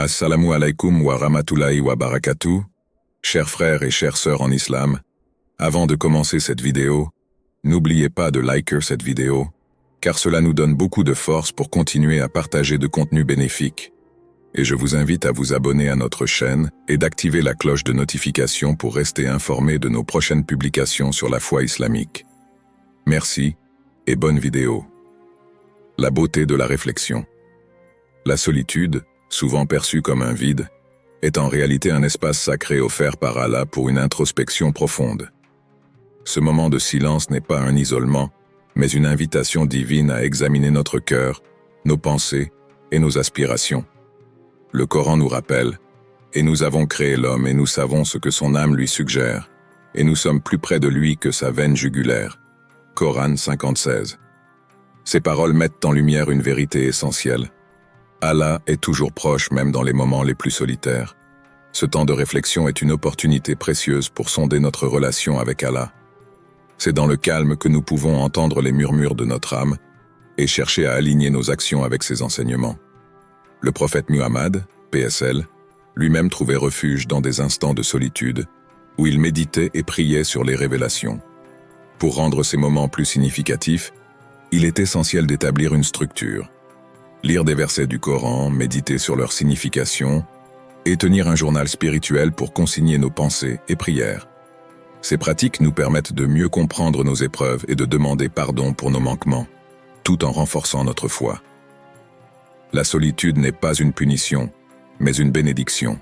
Assalamu alaikum wa rahmatullahi wa barakatuh, chers frères et chères sœurs en islam. Avant de commencer cette vidéo, n'oubliez pas de liker cette vidéo, car cela nous donne beaucoup de force pour continuer à partager de contenus bénéfiques. Et je vous invite à vous abonner à notre chaîne et d'activer la cloche de notification pour rester informé de nos prochaines publications sur la foi islamique. Merci et bonne vidéo. La beauté de la réflexion. La solitude, souvent perçue comme un vide, est en réalité un espace sacré offert par Allah pour une introspection profonde. Ce moment de silence n'est pas un isolement, mais une invitation divine à examiner notre cœur, nos pensées et nos aspirations. Le Coran nous rappelle « Et nous avons créé l'homme et nous savons ce que son âme lui suggère, et nous sommes plus près de lui que sa veine jugulaire. » Coran 50:16. Ces paroles mettent en lumière une vérité essentielle. Allah est toujours proche même dans les moments les plus solitaires. Ce temps de réflexion est une opportunité précieuse pour sonder notre relation avec Allah. C'est dans le calme que nous pouvons entendre les murmures de notre âme et chercher à aligner nos actions avec ses enseignements. Le prophète Muhammad, PSL, lui-même trouvait refuge dans des instants de solitude, où il méditait et priait sur les révélations. Pour rendre ces moments plus significatifs, il est essentiel d'établir une structure. Lire des versets du Coran, méditer sur leur signification, et tenir un journal spirituel pour consigner nos pensées et prières. Ces pratiques nous permettent de mieux comprendre nos épreuves et de demander pardon pour nos manquements, tout en renforçant notre foi. La solitude n'est pas une punition, mais une bénédiction.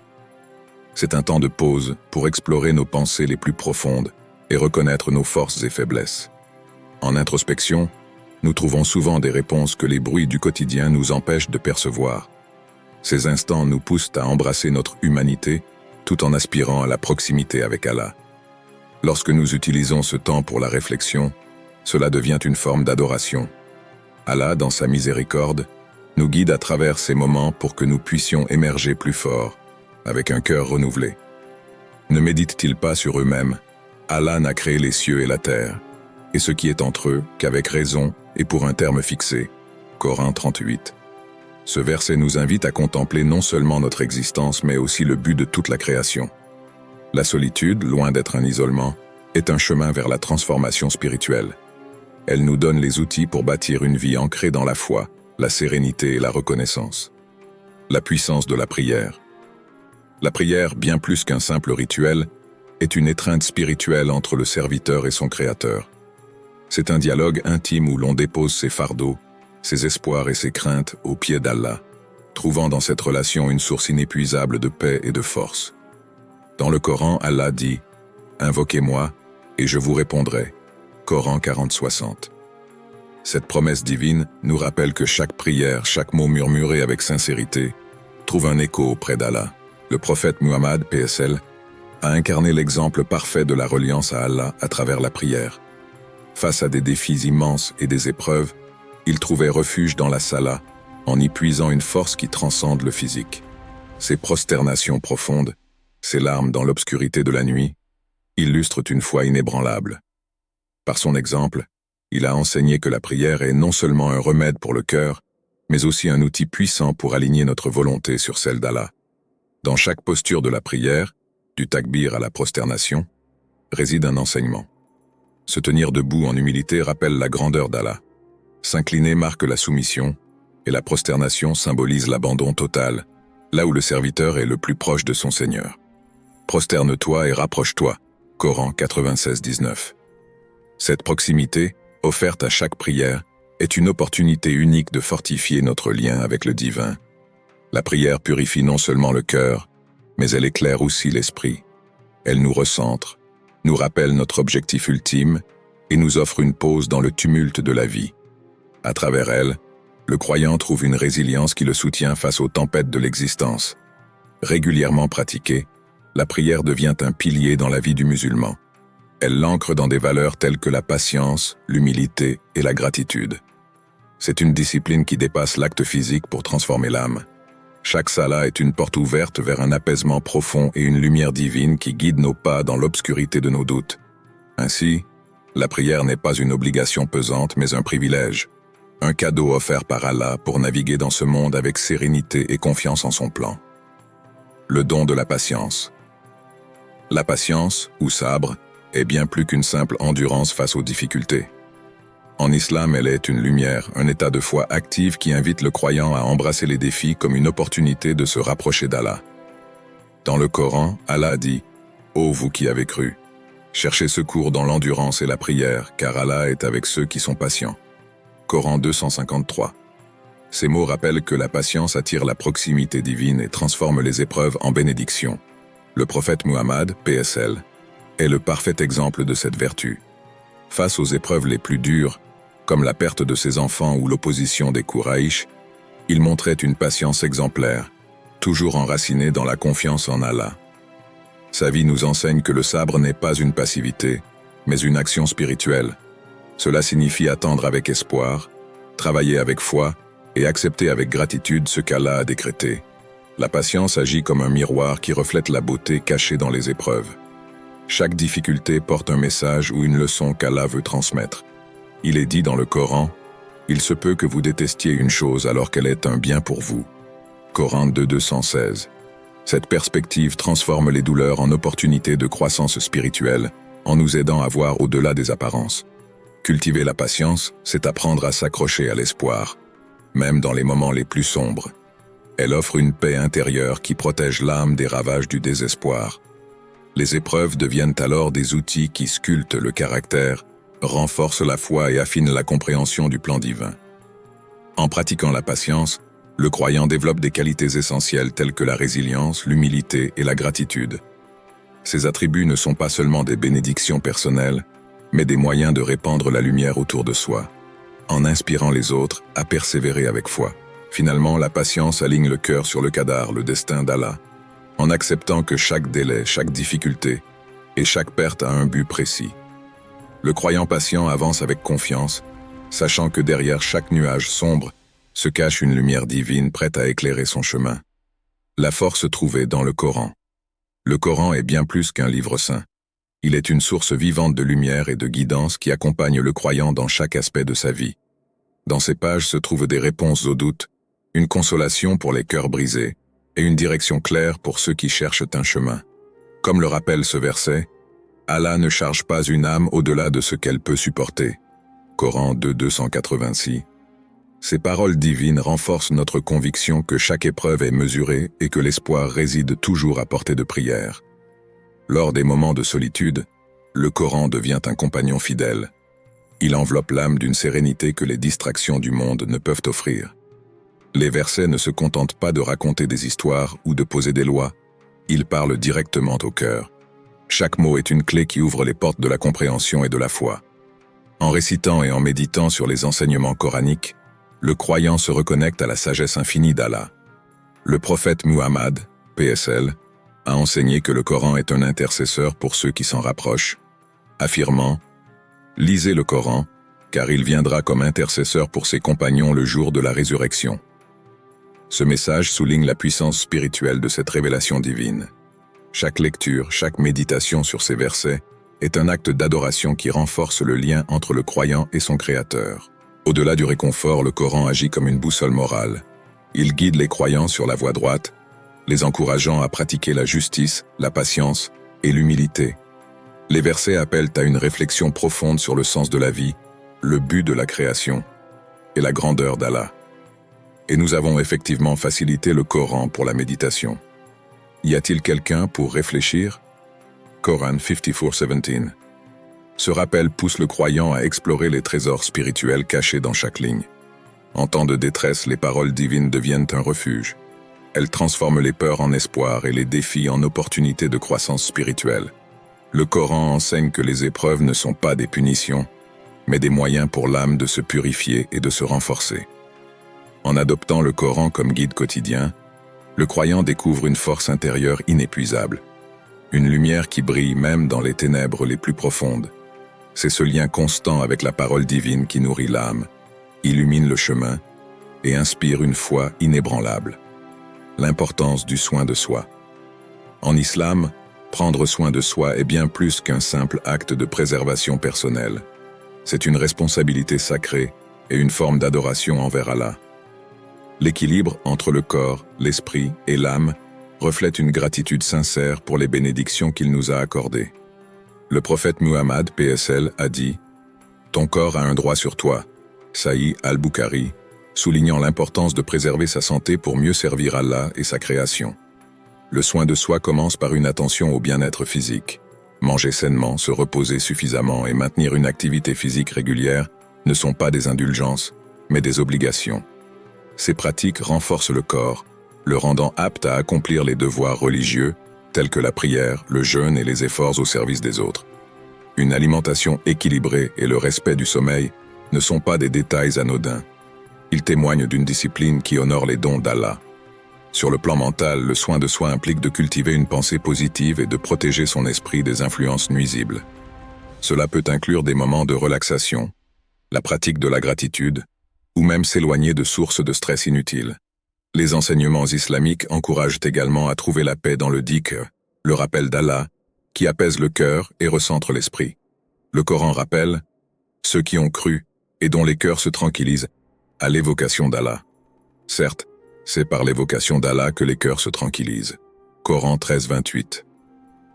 C'est un temps de pause pour explorer nos pensées les plus profondes et reconnaître nos forces et faiblesses. En introspection, nous trouvons souvent des réponses que les bruits du quotidien nous empêchent de percevoir. Ces instants nous poussent à embrasser notre humanité tout en aspirant à la proximité avec Allah. Lorsque nous utilisons ce temps pour la réflexion, cela devient une forme d'adoration. Allah, dans sa miséricorde, nous guide à travers ces moments pour que nous puissions émerger plus forts, avec un cœur renouvelé. Ne méditent-ils pas sur eux-mêmes? Allah n'a créé les cieux et la terre, et ce qui est entre eux qu'avec raison et pour un terme fixé. Coran 38. Ce verset nous invite à contempler non seulement notre existence, mais aussi le but de toute la création. La solitude, loin d'être un isolement, est un chemin vers la transformation spirituelle. Elle nous donne les outils pour bâtir une vie ancrée dans la foi, la sérénité et la reconnaissance. La puissance de la prière. La prière, bien plus qu'un simple rituel, est une étreinte spirituelle entre le serviteur et son Créateur. C'est un dialogue intime où l'on dépose ses fardeaux, ses espoirs et ses craintes aux pieds d'Allah, trouvant dans cette relation une source inépuisable de paix et de force. Dans le Coran, Allah dit « Invoquez-moi, et je vous répondrai » Coran 40:60. Cette promesse divine nous rappelle que chaque prière, chaque mot murmuré avec sincérité, trouve un écho auprès d'Allah. Le prophète Muhammad, PSL, a incarné l'exemple parfait de la reliance à Allah à travers la prière. Face à des défis immenses et des épreuves, il trouvait refuge dans la salat, en y puisant une force qui transcende le physique. Ses prosternations profondes, ses larmes dans l'obscurité de la nuit, illustrent une foi inébranlable. Par son exemple, il a enseigné que la prière est non seulement un remède pour le cœur, mais aussi un outil puissant pour aligner notre volonté sur celle d'Allah. Dans chaque posture de la prière, du takbir à la prosternation, réside un enseignement. Se tenir debout en humilité rappelle la grandeur d'Allah. S'incliner marque la soumission, et la prosternation symbolise l'abandon total, là où le serviteur est le plus proche de son Seigneur. Prosterne-toi et rapproche-toi. Coran 96:19. Cette proximité, offerte à chaque prière, est une opportunité unique de fortifier notre lien avec le divin. La prière purifie non seulement le cœur, mais elle éclaire aussi l'esprit. Elle nous recentre, nous rappelle notre objectif ultime et nous offre une pause dans le tumulte de la vie. À travers elle, le croyant trouve une résilience qui le soutient face aux tempêtes de l'existence. Régulièrement pratiquée, la prière devient un pilier dans la vie du musulman. Elle l'ancre dans des valeurs telles que la patience, l'humilité et la gratitude. C'est une discipline qui dépasse l'acte physique pour transformer l'âme. Chaque salat est une porte ouverte vers un apaisement profond et une lumière divine qui guide nos pas dans l'obscurité de nos doutes. Ainsi, la prière n'est pas une obligation pesante mais un privilège, un cadeau offert par Allah pour naviguer dans ce monde avec sérénité et confiance en son plan. Le don de la patience. La patience, ou sabre, est bien plus qu'une simple endurance face aux difficultés. En islam, elle est une lumière, un état de foi active qui invite le croyant à embrasser les défis comme une opportunité de se rapprocher d'Allah. Dans le Coran, Allah dit « Ô vous qui avez cru, cherchez secours dans l'endurance et la prière, car Allah est avec ceux qui sont patients. » Coran 253. Ces mots rappellent que la patience attire la proximité divine et transforme les épreuves en bénédictions. Le prophète Muhammad, PSL, est le parfait exemple de cette vertu. Face aux épreuves les plus dures, comme la perte de ses enfants ou l'opposition des Quraïsh, il montrait une patience exemplaire, toujours enracinée dans la confiance en Allah. Sa vie nous enseigne que le sabre n'est pas une passivité, mais une action spirituelle. Cela signifie attendre avec espoir, travailler avec foi et accepter avec gratitude ce qu'Allah a décrété. La patience agit comme un miroir qui reflète la beauté cachée dans les épreuves. Chaque difficulté porte un message ou une leçon qu'Allah veut transmettre. Il est dit dans le Coran, « Il se peut que vous détestiez une chose alors qu'elle est un bien pour vous. » Coran 2:216. Cette perspective transforme les douleurs en opportunités de croissance spirituelle, en nous aidant à voir au-delà des apparences. Cultiver la patience, c'est apprendre à s'accrocher à l'espoir, même dans les moments les plus sombres. Elle offre une paix intérieure qui protège l'âme des ravages du désespoir. Les épreuves deviennent alors des outils qui sculptent le caractère, renforcent la foi et affinent la compréhension du plan divin. En pratiquant la patience, le croyant développe des qualités essentielles telles que la résilience, l'humilité et la gratitude. Ces attributs ne sont pas seulement des bénédictions personnelles, mais des moyens de répandre la lumière autour de soi, en inspirant les autres à persévérer avec foi. Finalement, la patience aligne le cœur sur le qadar, le destin d'Allah, en acceptant que chaque délai, chaque difficulté et chaque perte a un but précis. Le croyant patient avance avec confiance, sachant que derrière chaque nuage sombre se cache une lumière divine prête à éclairer son chemin. La force trouvée dans le Coran. Le Coran est bien plus qu'un livre saint. Il est une source vivante de lumière et de guidance qui accompagne le croyant dans chaque aspect de sa vie. Dans ces pages se trouvent des réponses aux doutes, une consolation pour les cœurs brisés et une direction claire pour ceux qui cherchent un chemin. Comme le rappelle ce verset, Allah ne charge pas une âme au-delà de ce qu'elle peut supporter. Coran 2:286. Ces paroles divines renforcent notre conviction que chaque épreuve est mesurée et que l'espoir réside toujours à portée de prière. Lors des moments de solitude, le Coran devient un compagnon fidèle. Il enveloppe l'âme d'une sérénité que les distractions du monde ne peuvent offrir. Les versets ne se contentent pas de raconter des histoires ou de poser des lois, ils parlent directement au cœur. Chaque mot est une clé qui ouvre les portes de la compréhension et de la foi. En récitant et en méditant sur les enseignements coraniques, le croyant se reconnecte à la sagesse infinie d'Allah. Le prophète Muhammad, PSL, a enseigné que le Coran est un intercesseur pour ceux qui s'en rapprochent, affirmant « Lisez le Coran, car il viendra comme intercesseur pour ses compagnons le jour de la résurrection. » Ce message souligne la puissance spirituelle de cette révélation divine. Chaque lecture, chaque méditation sur ces versets est un acte d'adoration qui renforce le lien entre le croyant et son Créateur. Au-delà du réconfort, le Coran agit comme une boussole morale. Il guide les croyants sur la voie droite, les encourageant à pratiquer la justice, la patience et l'humilité. Les versets appellent à une réflexion profonde sur le sens de la vie, le but de la création et la grandeur d'Allah. Et nous avons effectivement facilité le Coran pour la méditation. Y a-t-il quelqu'un pour réfléchir? Coran 54:17. Ce rappel pousse le croyant à explorer les trésors spirituels cachés dans chaque ligne. En temps de détresse, les paroles divines deviennent un refuge. Elles transforment les peurs en espoir et les défis en opportunités de croissance spirituelle. Le Coran enseigne que les épreuves ne sont pas des punitions, mais des moyens pour l'âme de se purifier et de se renforcer. En adoptant le Coran comme guide quotidien, le croyant découvre une force intérieure inépuisable, une lumière qui brille même dans les ténèbres les plus profondes. C'est ce lien constant avec la parole divine qui nourrit l'âme, illumine le chemin et inspire une foi inébranlable. L'importance du soin de soi. En islam, prendre soin de soi est bien plus qu'un simple acte de préservation personnelle. C'est une responsabilité sacrée et une forme d'adoration envers Allah. L'équilibre entre le corps, l'esprit et l'âme reflète une gratitude sincère pour les bénédictions qu'il nous a accordées. Le prophète Muhammad, PSL, a dit « Ton corps a un droit sur toi », Sahih al-Bukhari, soulignant l'importance de préserver sa santé pour mieux servir Allah et sa création. Le soin de soi commence par une attention au bien-être physique. Manger sainement, se reposer suffisamment et maintenir une activité physique régulière ne sont pas des indulgences, mais des obligations. Ces pratiques renforcent le corps, le rendant apte à accomplir les devoirs religieux, tels que la prière, le jeûne et les efforts au service des autres. Une alimentation équilibrée et le respect du sommeil ne sont pas des détails anodins. Ils témoignent d'une discipline qui honore les dons d'Allah. Sur le plan mental, le soin de soi implique de cultiver une pensée positive et de protéger son esprit des influences nuisibles. Cela peut inclure des moments de relaxation, la pratique de la gratitude, ou même s'éloigner de sources de stress inutiles. Les enseignements islamiques encouragent également à trouver la paix dans le dhikr, le rappel d'Allah, qui apaise le cœur et recentre l'esprit. Le Coran rappelle « Ceux qui ont cru et dont les cœurs se tranquillisent à l'évocation d'Allah ». Certes, c'est par l'évocation d'Allah que les cœurs se tranquillisent. Coran 13, 28.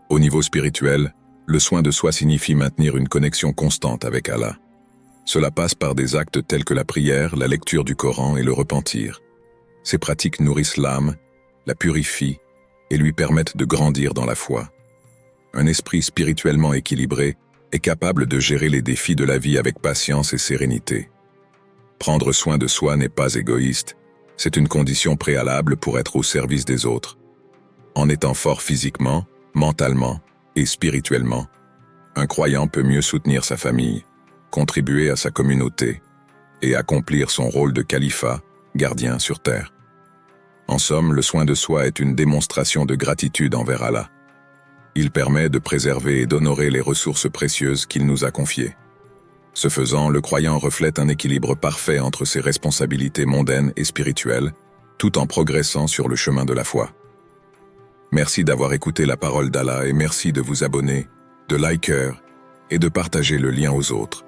Au niveau spirituel, le soin de soi signifie maintenir une connexion constante avec Allah. Cela passe par des actes tels que la prière, la lecture du Coran et le repentir. Ces pratiques nourrissent l'âme, la purifient et lui permettent de grandir dans la foi. Un esprit spirituellement équilibré est capable de gérer les défis de la vie avec patience et sérénité. Prendre soin de soi n'est pas égoïste, c'est une condition préalable pour être au service des autres. En étant fort physiquement, mentalement et spirituellement, un croyant peut mieux soutenir sa famille, contribuer à sa communauté et accomplir son rôle de califat, gardien sur terre. En somme, le soin de soi est une démonstration de gratitude envers Allah. Il permet de préserver et d'honorer les ressources précieuses qu'il nous a confiées. Ce faisant, le croyant reflète un équilibre parfait entre ses responsabilités mondaines et spirituelles, tout en progressant sur le chemin de la foi. Merci d'avoir écouté la parole d'Allah et merci de vous abonner, de liker et de partager le lien aux autres.